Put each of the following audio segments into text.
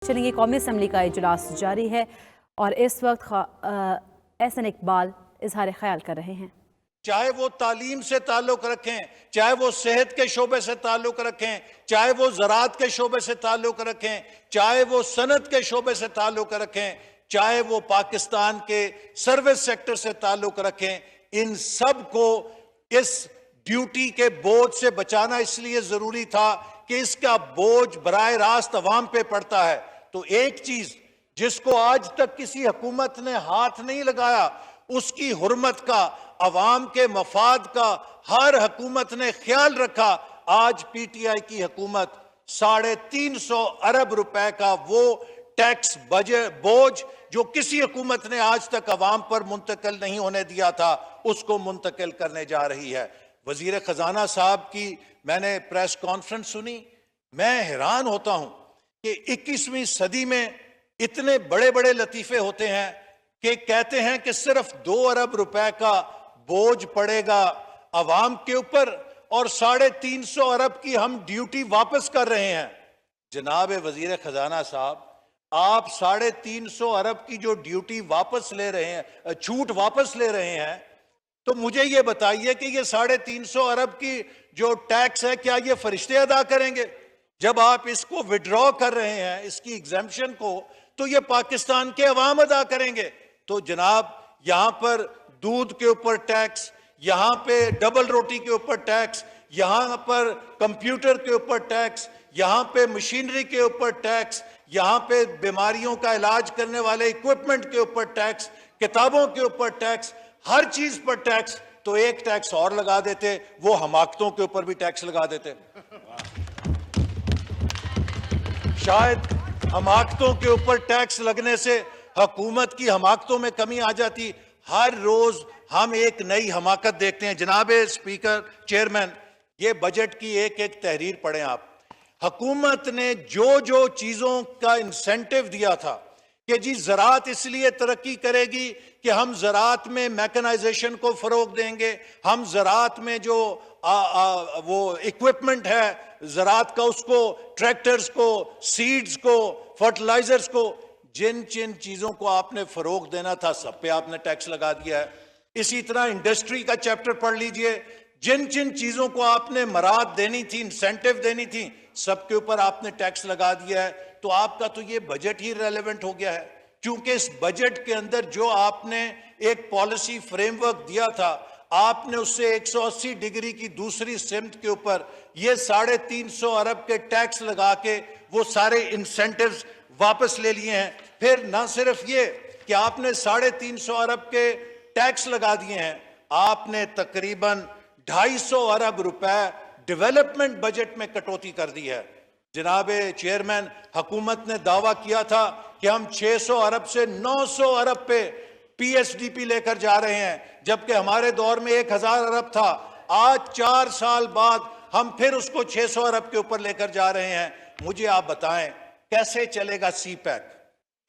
चलेंगे। कौमी असम्बली का इजलास जारी है और इस वक्त एहसन इकबाल इजहार ख्याल कर रहे हैं। चाहे वो तालीम से ताल्लुक रखें, चाहे वो सेहत के शोबे से ताल्लुक रखें, चाहे वो ज़राअत के शोबे से ताल्लुक रखें, चाहे वो सनत के शोबे से ताल्लुक रखें, चाहे वो पाकिस्तान के सर्विस सेक्टर से ताल्लुक रखें, इन सब को इस ड्यूटी के बोझ से बचाना इसलिए जरूरी था कि इसका बोझ बराह रास्त अवाम पे पड़ता है। तो एक चीज जिसको आज तक किसी हुकूमत ने हाथ नहीं लगाया, उसकी हुर्मत का, अवाम के मफाद का हर हुकूमत ने ख्याल रखा। आज पीटीआई की हुकूमत 350 अरब रुपए का वो टैक्स बजट बोझ जो किसी हुकूमत ने आज तक अवाम पर मुंतकिल नहीं होने दिया था, उसको मुंतकिल करने जा रही है। वजीर खजाना साहब की मैंने प्रेस कॉन्फ्रेंस सुनी, मैं हैरान होता हूं कि 21वीं सदी में इतने बड़े बड़े लतीफे होते हैं कि कहते हैं कि सिर्फ 2 अरब रुपए का बोझ पड़ेगा अवाम के ऊपर और 350 अरब की हम ड्यूटी वापस कर रहे हैं। जनाब वजीर खजाना साहब, आप 350 अरब की जो ड्यूटी वापस ले रहे हैं, छूट वापस ले रहे हैं, तो मुझे ये बताइए कि ये 350 अरब की जो टैक्स है, क्या ये फरिश्ते अदा करेंगे? जब आप इसको विड्रॉ कर रहे हैं, इसकी एग्जेम्पशन को, तो ये पाकिस्तान के अवाम अदा करेंगे। तो जनाब, यहां पर दूध के ऊपर टैक्स, यहां पे डबल रोटी के ऊपर टैक्स, यहां पर कंप्यूटर के ऊपर टैक्स, यहां पे मशीनरी के ऊपर टैक्स, यहां पे बीमारियों का इलाज करने वाले इक्विपमेंट के ऊपर टैक्स, किताबों के ऊपर टैक्स, हर चीज पर टैक्स। तो एक टैक्स और लगा देते, वो हमाकतों के ऊपर भी टैक्स लगा देते। शायद हमाकतों के ऊपर टैक्स लगने से हुकूमत की हमाकतों में कमी आ जाती। हर रोज हम एक नई हमाकत देखते हैं। जनाब स्पीकर, चेयरमैन, ये बजट की एक एक तहरीर पढ़ें आप। हुकूमत ने जो जो चीजों का इंसेंटिव दिया था कि जी ज़राअत इसलिए तरक्की करेगी कि हम ज़राअत में मैकेनाइजेशन को फ़रोग देंगे, हम ज़राअत में जो वो इक्विपमेंट है ज़राअत का, उसको, ट्रैक्टर्स को, सीड्स को, फर्टिलाइजर्स को, जिन जिन चीज़ों को आपने फ़रोग देना था, सब पे आपने टैक्स लगा दिया है। इसी तरह इंडस्ट्री का चैप्टर पढ़ लीजिए, जिन जिन चीज़ों को आपने मराद देनी थी, इंसेंटिव देनी थी, सबके ऊपर आपने टैक्स लगा दिया है। तो आपका तो ये बजट ही रेलेवेंट हो गया है, क्योंकि इस बजट के अंदर जो आपने एक पॉलिसी फ्रेमवर्क दिया था, आपने उससे 180 डिग्री की दूसरी सिमत के ऊपर ये 350 अरब के टैक्स लगा के वो सारे इंसेंटिव्स वापस ले लिए हैं। फिर ना सिर्फ ये कि आपने 350 अरब के टैक्स लगा दिए हैं, आपने तकरीबन 250 अरब रुपए डेवलपमेंट बजट में कटौती कर दी है। जनाब चेयरमैन, हुकूमत ने दावा किया था कि हम 600 अरब से 900 अरब पे पीएसडीपी लेकर जा रहे हैं, जबकि हमारे दौर में 1000 अरब था। आज 4 साल बाद हम फिर उसको 600 अरब के ऊपर लेकर जा रहे हैं। मुझे आप बताएं, कैसे चलेगा CPEC?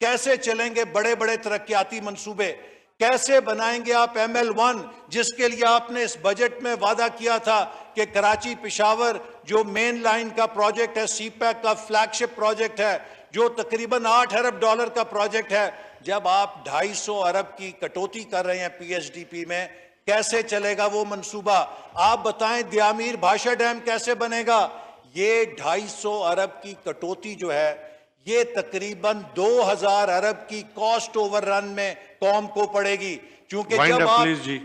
कैसे चलेंगे बड़े बड़े तरक्याती मंसूबे? कैसे बनाएंगे आप ML1, जिसके लिए आपने इस बजट में वादा किया था कि कराची पिशावर जो मेन लाइन का प्रोजेक्ट है, CPEC का फ्लैगशिप प्रोजेक्ट है, जो तकरीबन 8 अरब डॉलर का प्रोजेक्ट है, जब आप 250 अरब की कटौती कर रहे हैं पीएसडीपी में, कैसे चलेगा वो मंसूबा? आप बताएं, दियामीर भाषा डैम कैसे बनेगा? ये 250 अरब की कटौती जो है, ये तकरीबन 2000 अरब की कॉस्ट ओवररन में कौम को पड़ेगी, क्योंकि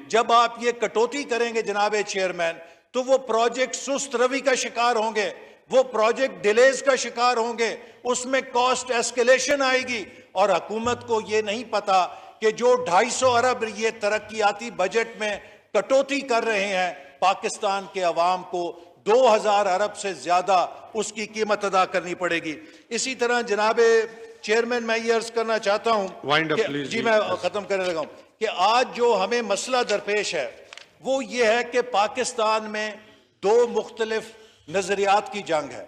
जब आप ये कटौती करेंगे जनाब चेयरमैन, तो वो प्रोजेक्ट सुस्त रवि का शिकार होंगे, वो प्रोजेक्ट डिलेज का शिकार होंगे, उसमें कॉस्ट एस्केलेशन आएगी। और हुकूमत को ये नहीं पता कि जो 250 अरब ये तरक्याती बजट में कटौती कर रहे हैं, पाकिस्तान के अवाम को 2000 अरब से ज्यादा उसकी कीमत अदा करनी पड़ेगी। इसी तरह जनाब चेयरमैन, मैं ये अर्ज करना चाहता हूं जी, मैं खत्म करने लगा हूं कि आज जो हमें मसला दरपेश है वो ये है कि पाकिस्तान में 2 मुख्तलिफ नजरियात की जंग है।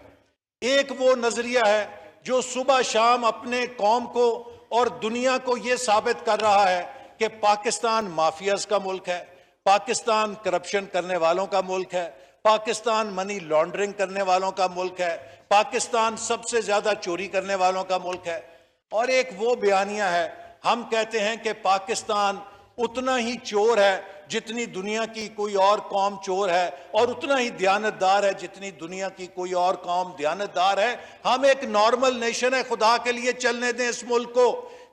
एक वो नजरिया है जो सुबह शाम अपने कौम को और दुनिया को यह साबित कर रहा है कि पाकिस्तान माफियाज का मुल्क है, पाकिस्तान करप्शन करने वालों का मुल्क है, पाकिस्तान मनी लॉन्ड्रिंग करने वालों का मुल्क है, पाकिस्तान सबसे ज्यादा चोरी करने वालों का मुल्क है। और एक वो बयानिया है, हम कहते हैं कि पाकिस्तान उतना ही चोर है जितनी दुनिया की कोई और कौम चोर है, और उतना ही दयानतदार है जितनी दुनिया की कोई और कौम दयानतदार है। हम एक नॉर्मल नेशन है, खुदा के लिए चलने दें इस मुल्क को।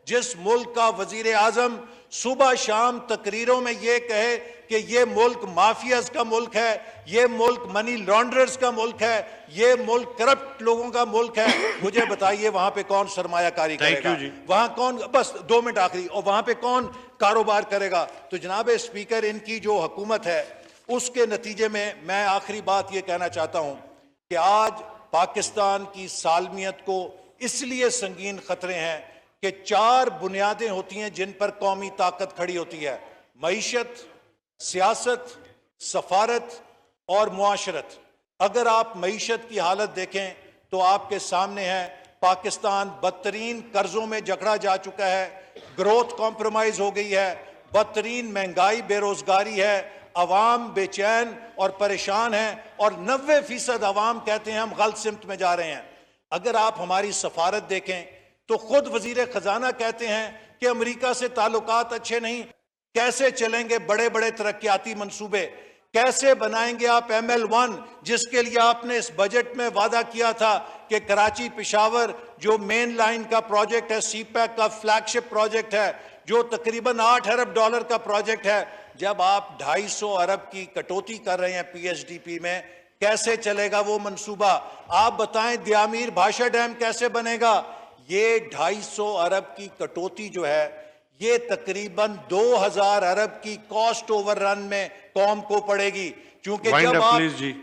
जिस मुल्क का वजीर आजम सुबह शाम तकरीरों में ये कहे कि ये मुल्क माफियाज का मुल्क है, ये मुल्क मनी लॉन्ड्रर्स का मुल्क है, ये मुल्क करप्ट लोगों का मुल्क है, मुझे बताइए वहां पे कौन सरमायाकारी करेगा? वहां कौन, बस 2 मिनट आखिरी, और वहां पे कौन कारोबार करेगा? तो जनाब स्पीकर, इनकी जो हुकूमत है उसके नतीजे में मैं आखिरी बात ये कहना चाहता हूं कि आज पाकिस्तान की सालमियत को इसलिए संगीन खतरे हैं कि 4 बुनियादें होती हैं जिन पर कौमी ताकत खड़ी होती है: मईशत, सियासत, सफारत और मुआशरत। अगर आप मईशत की हालत देखें तो आपके सामने है, पाकिस्तान बदतरीन कर्जों में जकड़ा जा चुका है, ग्रोथ कॉम्प्रोमाइज हो गई है, बदतरीन महंगाई बेरोजगारी है, अवाम बेचैन और परेशान है, और 90% अवाम कहते हैं हम गलत सिमत में जा रहे हैं। अगर आप हमारी सफारत देखें तो खुद वजीर खजाना कहते हैं कि अमेरिका से ताल्लुकात अच्छे नहीं। कैसे चलेंगे बड़े बड़े तरक्याती मंसूबे? कैसे बनाएंगे आप ML1, जिसके लिए आपने इस बजट में वादा किया था कि कराची पिशावर जो मेन लाइन का प्रोजेक्ट है, CPEC का फ्लैगशिप प्रोजेक्ट है, जो तकरीबन $8 अरब का प्रोजेक्ट है, जब आप 250 अरब की कटौती कर रहे हैं PSDP में, कैसे चलेगा वो मंसूबा? आप बताएं, दियामीर भाषा डैम कैसे बनेगा? ये 250 अरब की कटौती जो है, ये तकरीबन 2000 अरब की कॉस्ट ओवररन में कौम को पड़ेगी, क्योंकि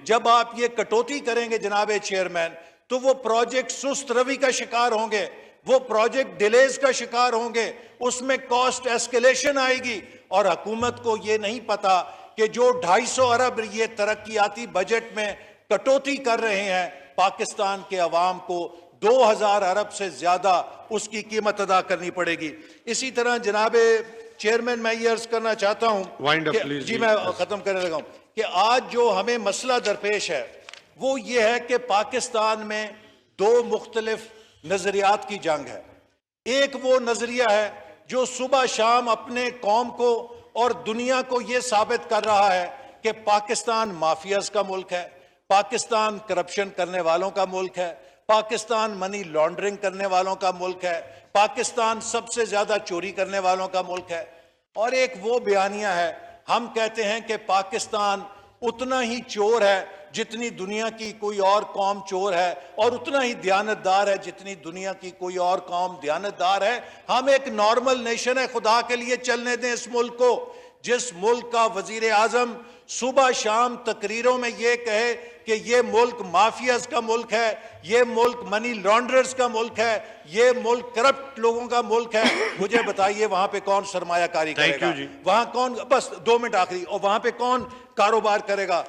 जब आप ये कटौती करेंगे जनाब चेयरमैन, तो वो प्रोजेक्ट सुस्त रवि का शिकार होंगे, वो प्रोजेक्ट डिलेज का शिकार होंगे, उसमें कॉस्ट एस्केलेशन आएगी। और हुकूमत को ये नहीं पता कि जो 250 अरब ये तरक्याती बजट में कटौती कर रहे हैं, पाकिस्तान के अवाम को 2000 अरब से ज्यादा उसकी कीमत अदा करनी पड़ेगी। इसी तरह जनाब चेयरमैन, मैं ये अर्ज करना चाहता हूं जी, मैं खत्म करने लगा हूं कि आज जो हमें मसला दरपेश है वो ये है कि पाकिस्तान में 2 मुख्तलिफ नजरियात की जंग है। एक वो नजरिया है जो सुबह शाम अपने कौम को और दुनिया को यह साबित कर रहा है कि पाकिस्तान माफियाज का मुल्क है, पाकिस्तान करप्शन करने वालों का मुल्क है, पाकिस्तान मनी लॉन्ड्रिंग करने वालों का मुल्क है, पाकिस्तान सबसे ज्यादा चोरी करने वालों का मुल्क है। और एक वो बयानिया है, हम कहते हैं कि पाकिस्तान उतना ही चोर है जितनी दुनिया की कोई और कौम चोर है, और उतना ही दयानतदार है जितनी दुनिया की कोई और कौम दयानतदार है। हम एक नॉर्मल नेशन है, खुदा के लिए चलने दें इस मुल्क को। जिस मुल्क का वजीर आजम सुबह शाम तकरीरों में ये कहे कि ये मुल्क माफियाज का मुल्क है, ये मुल्क मनी लॉन्ड्रर्स का मुल्क है, ये मुल्क करप्ट लोगों का मुल्क है, मुझे बताइए वहां पे कौन सरमायाकारी करेगा? वहां कौन, बस 2 मिनट आखिरी, और वहां पे कौन कारोबार करेगा?